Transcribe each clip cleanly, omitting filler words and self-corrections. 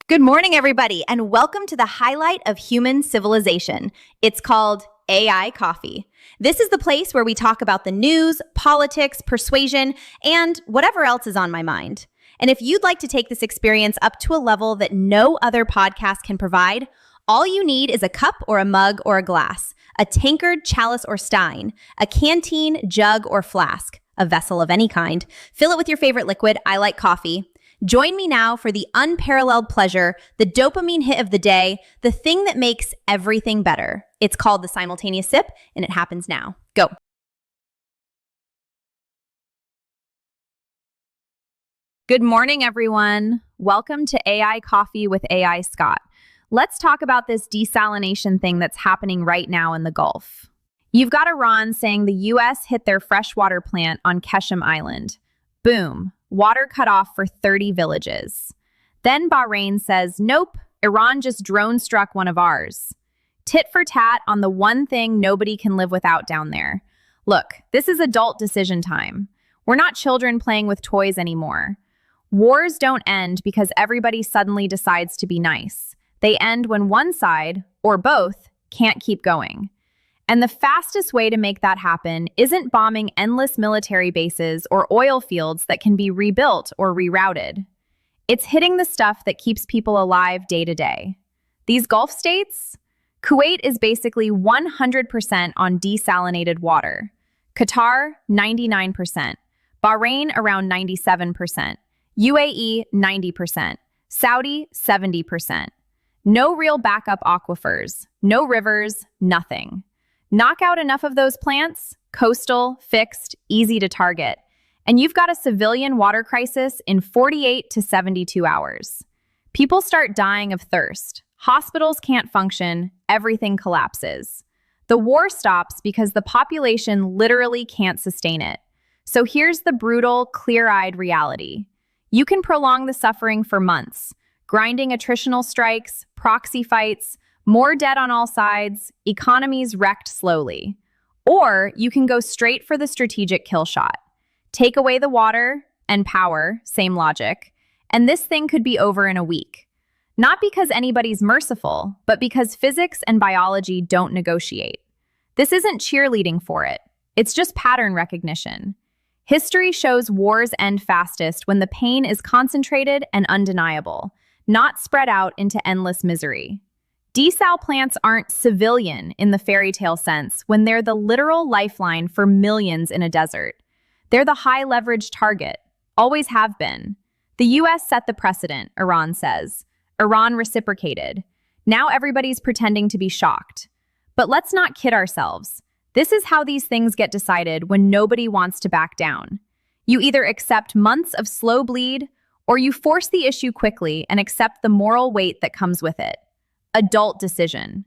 Good morning, everybody, and welcome to the highlight of human civilization. It's called AI Coffee. This is the place where we talk about the news, politics, persuasion, and whatever else is on my mind. And if you'd like to take this experience up to a level that no other podcast can provide, all you need is a cup or a mug or a glass, a tankard, chalice, or stein, a canteen, jug, or flask, a vessel of any kind. Fill it with your favorite liquid. I like coffee. Join me now for the unparalleled pleasure, the dopamine hit of the day, the thing that makes everything better. It's called the simultaneous sip, and it happens now. Go. Good morning, everyone. Welcome to AI Coffee with AI Scott. Let's talk about this desalination thing that's happening right now in the Gulf. You've got Iran saying the U.S. hit their freshwater plant on Keshem Island. Boom. Water cut off for 30 villages. Then Bahrain says, nope, Iran just drone struck one of ours. Tit for tat on the one thing nobody can live without down there. Look, this is adult decision time. We're not children playing with toys anymore. Wars don't end because everybody suddenly decides to be nice. They end when one side, or both, can't keep going. And the fastest way to make that happen isn't bombing endless military bases or oil fields that can be rebuilt or rerouted. It's hitting the stuff that keeps people alive day to day. These Gulf states? Kuwait is basically 100% on desalinated water. Qatar, 99%. Bahrain, around 97%. UAE, 90%. Saudi, 70%. No real backup aquifers, no rivers, nothing. Knock out enough of those plants, coastal, fixed, easy to target, and you've got a civilian water crisis in 48 to 72 hours. People start dying of thirst. Hospitals can't function. Everything collapses. The war stops because the population literally can't sustain it. So here's the brutal, clear-eyed reality. You can prolong the suffering for months, grinding attritional strikes, proxy fights, more dead on all sides, economies wrecked slowly. Or you can go straight for the strategic kill shot. Take away the water and power, same logic, and this thing could be over in a week. Not because anybody's merciful, but because physics and biology don't negotiate. This isn't cheerleading for it. It's just pattern recognition. History shows wars end fastest when the pain is concentrated and undeniable, not spread out into endless misery. Desal plants aren't civilian in the fairy tale sense when they're the literal lifeline for millions in a desert. They're the high-leverage target, always have been. The U.S. set the precedent, Iran says. Iran reciprocated. Now everybody's pretending to be shocked. But let's not kid ourselves. This is how these things get decided when nobody wants to back down. You either accept months of slow bleed, or you force the issue quickly and accept the moral weight that comes with it. Adult decision.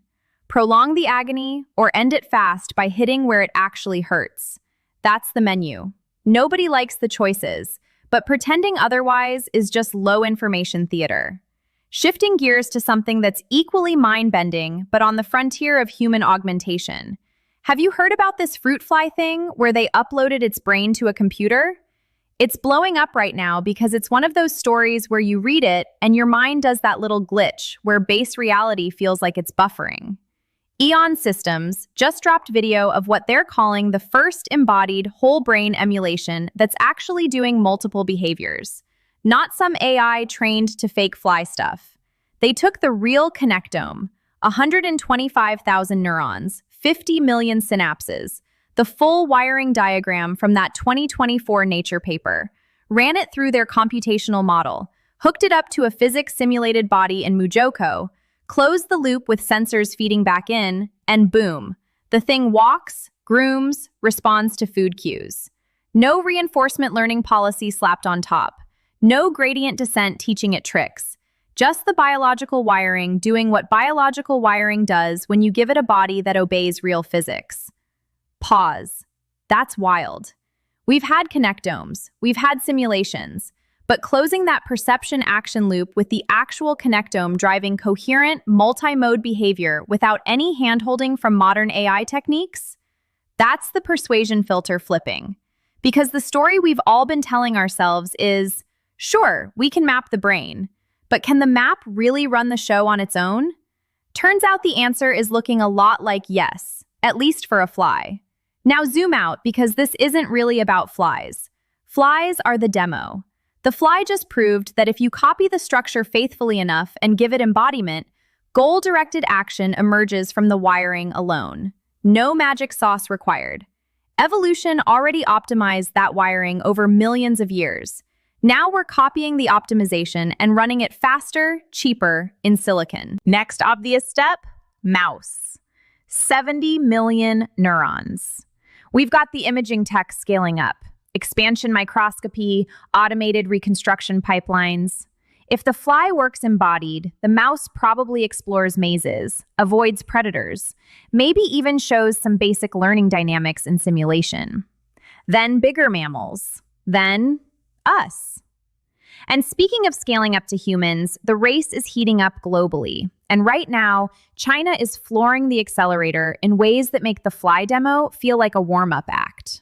Prolong the agony or end it fast by hitting where it actually hurts. That's the menu. Nobody likes the choices, but pretending otherwise is just low information theater. Shifting gears to something that's equally mind-bending, but on the frontier of human augmentation. Have you heard about this fruit fly thing where they uploaded its brain to a computer? It's blowing up right now because it's one of those stories where you read it and your mind does that little glitch where base reality feels like it's buffering. Eon Systems just dropped video of what they're calling the first embodied whole brain emulation that's actually doing multiple behaviors, not some AI trained to fake fly stuff. They took the real connectome, 125,000 neurons, 50 million synapses, the full wiring diagram from that 2024 Nature paper, ran it through their computational model, hooked it up to a physics-simulated body in Mujoko, closed the loop with sensors feeding back in, and boom, the thing walks, grooms, responds to food cues. No reinforcement learning policy slapped on top. No gradient descent teaching it tricks. Just the biological wiring doing what biological wiring does when you give it a body that obeys real physics. Pause. That's wild. We've had connectomes, we've had simulations, but closing that perception action loop with the actual connectome driving coherent, multi-mode behavior without any handholding from modern AI techniques? That's the persuasion filter flipping. Because the story we've all been telling ourselves is, sure, we can map the brain, But can the map really run the show on its own? Turns out the answer is looking a lot like yes, at least for a fly. Now zoom out, because this isn't really about flies. Flies are the demo. The fly just proved that if you copy the structure faithfully enough and give it embodiment, goal-directed action emerges from the wiring alone. No magic sauce required. Evolution already optimized that wiring over millions of years. Now we're copying the optimization and running it faster, cheaper, in silicon. Next obvious step, mouse. 70 million neurons. We've got the imaging tech scaling up. Expansion microscopy, automated reconstruction pipelines. If the fly works embodied, the mouse probably explores mazes, avoids predators, maybe even shows some basic learning dynamics in simulation. Then bigger mammals. Then us. And speaking of scaling up to humans, the race is heating up globally. And right now, China is flooring the accelerator in ways that make the fly demo feel like a warm-up act.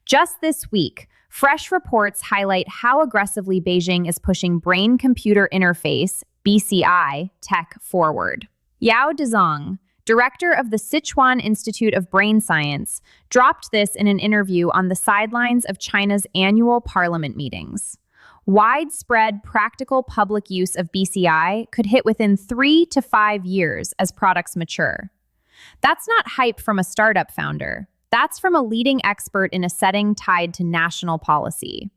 Just this week, fresh reports highlight how aggressively Beijing is pushing brain-computer interface, BCI, tech forward. Yao Dezong, director of the Sichuan Institute of Brain Science, dropped this in an interview on the sidelines of China's annual parliament meetings. Widespread practical public use of BCI could hit within 3 to 5 years as products mature. That's not hype from a startup founder. That's from a leading expert in a setting tied to national policy.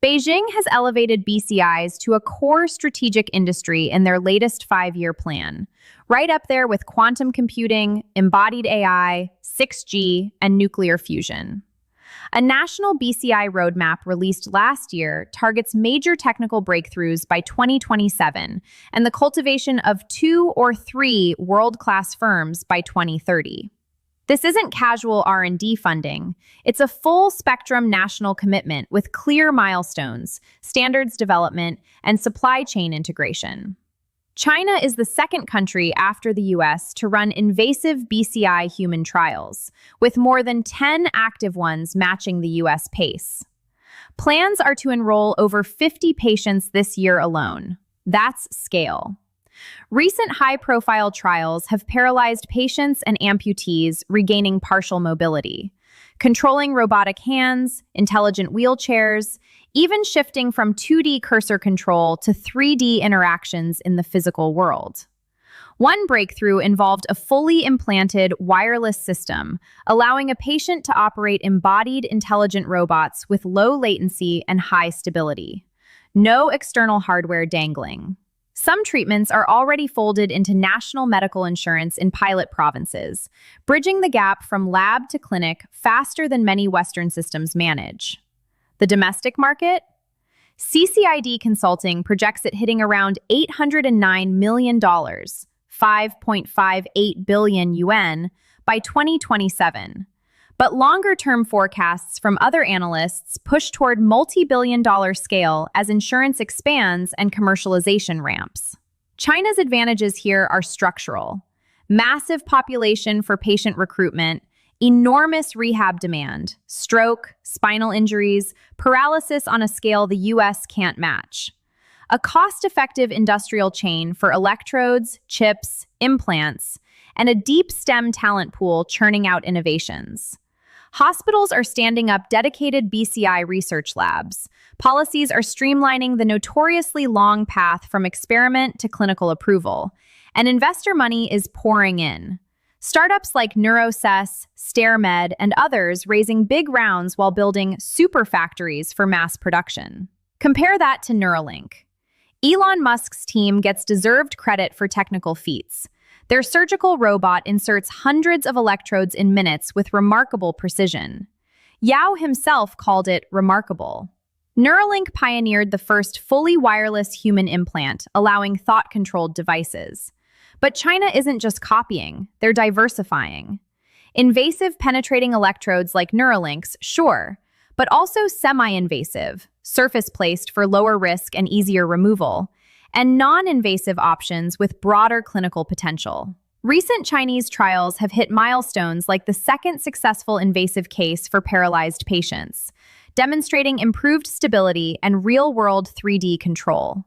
Beijing has elevated BCIs to a core strategic industry in their latest 5-year plan, right up there with quantum computing, embodied AI, 6G, and nuclear fusion. A national BCI roadmap released last year targets major technical breakthroughs by 2027 and the cultivation of 2 or 3 world-class firms by 2030. This isn't casual R&D funding. It's a full-spectrum national commitment with clear milestones, standards development, and supply chain integration. China is the second country after the US to run invasive BCI human trials, with more than 10 active ones matching the US pace. Plans are to enroll over 50 patients this year alone. That's scale. Recent high-profile trials have paralyzed patients and amputees regaining partial mobility, controlling robotic hands, intelligent wheelchairs, even shifting from 2D cursor control to 3D interactions in the physical world. One breakthrough involved a fully implanted wireless system, allowing a patient to operate embodied intelligent robots with low latency and high stability. No external hardware dangling. Some treatments are already folded into national medical insurance in pilot provinces, bridging the gap from lab to clinic faster than many Western systems manage. The domestic market? CCID Consulting projects it hitting around $809 million, 5.58 billion yuan, by 2027. But longer-term forecasts from other analysts push toward multi-billion-dollar scale as insurance expands and commercialization ramps. China's advantages here are structural. Massive population for patient recruitment, enormous rehab demand, stroke, spinal injuries, paralysis on a scale the US can't match. A cost-effective industrial chain for electrodes, chips, implants, and a deep STEM talent pool churning out innovations. Hospitals are standing up dedicated BCI research labs. Policies are streamlining the notoriously long path from experiment to clinical approval. And investor money is pouring in. Startups like Neurocess, StairMed, and others raising big rounds while building super factories for mass production. Compare that to Neuralink. Elon Musk's team gets deserved credit for technical feats. Their surgical robot inserts hundreds of electrodes in minutes with remarkable precision. Yao himself called it remarkable. Neuralink pioneered the first fully wireless human implant, allowing thought-controlled devices. But China isn't just copying, they're diversifying. Invasive penetrating electrodes like Neuralink's, sure, but also semi-invasive, surface-placed for lower risk and easier removal, and non-invasive options with broader clinical potential. Recent Chinese trials have hit milestones like the second successful invasive case for paralyzed patients, demonstrating improved stability and real-world 3D control.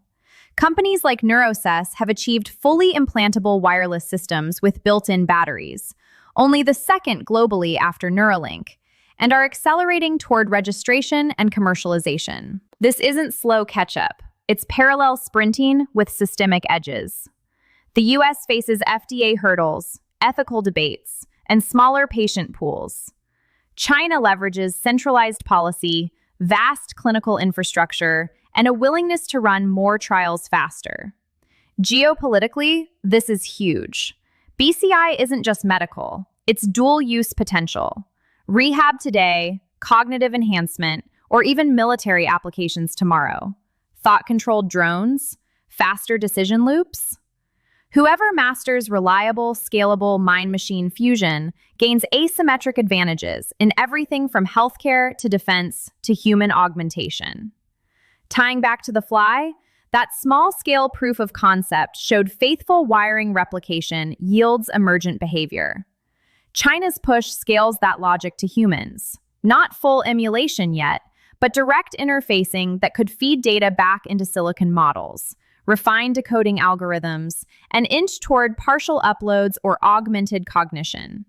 Companies like Neurosys have achieved fully implantable wireless systems with built-in batteries, only the second globally after Neuralink, and are accelerating toward registration and commercialization. This isn't slow catch-up. It's parallel sprinting with systemic edges. The US faces FDA hurdles, ethical debates, and smaller patient pools. China leverages centralized policy, vast clinical infrastructure, and a willingness to run more trials faster. Geopolitically, this is huge. BCI isn't just medical, it's dual-use potential. Rehab today, cognitive enhancement, or even military applications tomorrow. Thought-controlled drones, faster decision loops. Whoever masters reliable, scalable mind-machine fusion gains asymmetric advantages in everything from healthcare to defense to human augmentation. Tying back to the fly, that small-scale proof of concept showed faithful wiring replication yields emergent behavior. China's push scales that logic to humans. Not full emulation yet, but direct interfacing that could feed data back into silicon models, refine decoding algorithms, and inch toward partial uploads or augmented cognition.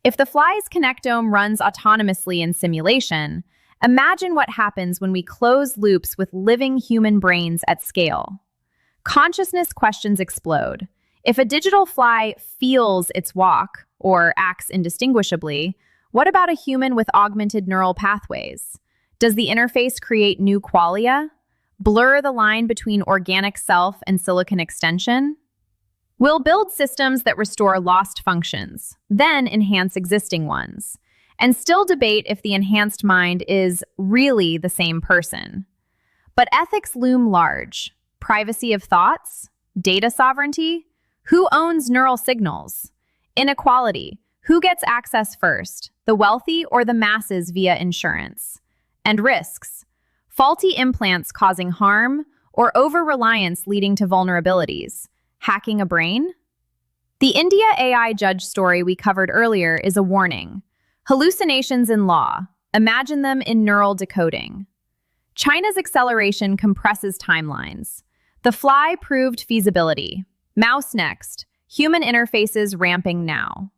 If the fly's connectome runs autonomously in simulation, imagine what happens when we close loops with living human brains at scale. Consciousness questions explode. If a digital fly feels its walk, or acts indistinguishably, what about a human with augmented neural pathways? Does the interface create new qualia? Blur the line between organic self and silicon extension? We'll build systems that restore lost functions, then enhance existing ones, and still debate if the enhanced mind is really the same person. But ethics loom large. Privacy of thoughts? Data sovereignty? Who owns neural signals? Inequality. Who gets access first, the wealthy or the masses via insurance? And risks. Faulty implants causing harm, or over-reliance leading to vulnerabilities. Hacking a brain? The India AI judge story we covered earlier is a warning. Hallucinations in law. Imagine them in neural decoding. China's acceleration compresses timelines. The fly proved feasibility. Mouse next. Human interfaces ramping now.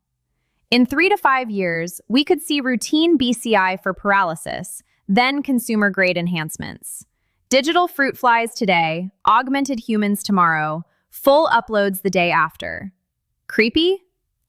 In 3 to 5 years, we could see routine BCI for paralysis, then consumer-grade enhancements. Digital fruit flies today, augmented humans tomorrow, full uploads the day after. Creepy?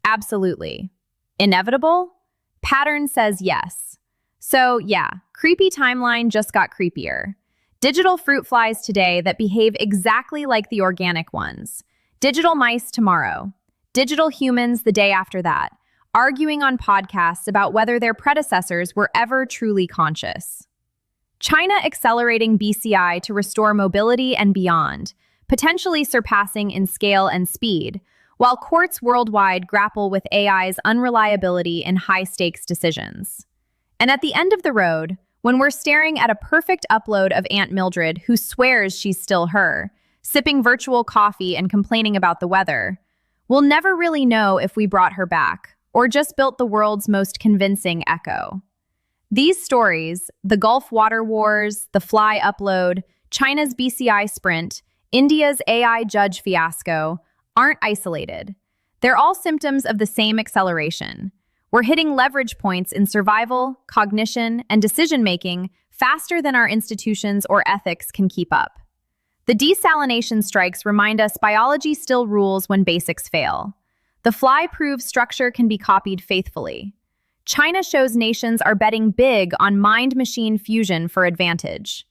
Absolutely. Inevitable? Pattern says yes. So yeah, creepy timeline just got creepier. Digital fruit flies today that behave exactly like the organic ones. Digital mice tomorrow. Digital humans the day after that, arguing on podcasts about whether their predecessors were ever truly conscious. China accelerating BCI to restore mobility and beyond, potentially surpassing in scale and speed, while courts worldwide grapple with AI's unreliability in high-stakes decisions. And at the end of the road, when we're staring at a perfect upload of Aunt Mildred who swears she's still her, sipping virtual coffee and complaining about the weather, we'll never really know if we brought her back or just built the world's most convincing echo. These stories, the Gulf water wars, the fly upload, China's BCI sprint, India's AI judge fiasco, aren't isolated. They're all symptoms of the same acceleration. We're hitting leverage points in survival, cognition, and decision-making faster than our institutions or ethics can keep up. The desalination strikes remind us biology still rules when basics fail. The fly proves structure can be copied faithfully. China shows nations are betting big on mind-machine fusion for advantage.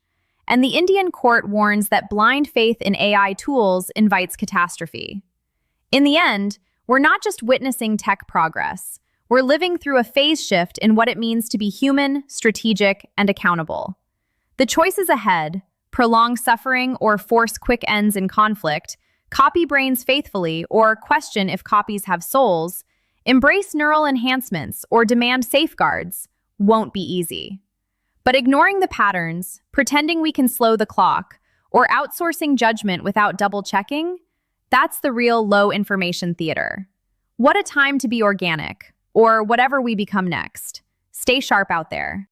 And the Indian court warns that blind faith in AI tools invites catastrophe. In the end, we're not just witnessing tech progress. We're living through a phase shift in what it means to be human, strategic, and accountable. The choices ahead, prolong suffering or force quick ends in conflict, copy brains faithfully or question if copies have souls, embrace neural enhancements or demand safeguards, won't be easy. But ignoring the patterns, pretending we can slow the clock, or outsourcing judgment without double-checking, that's the real low-information theater. What a time to be organic, or whatever we become next. Stay sharp out there.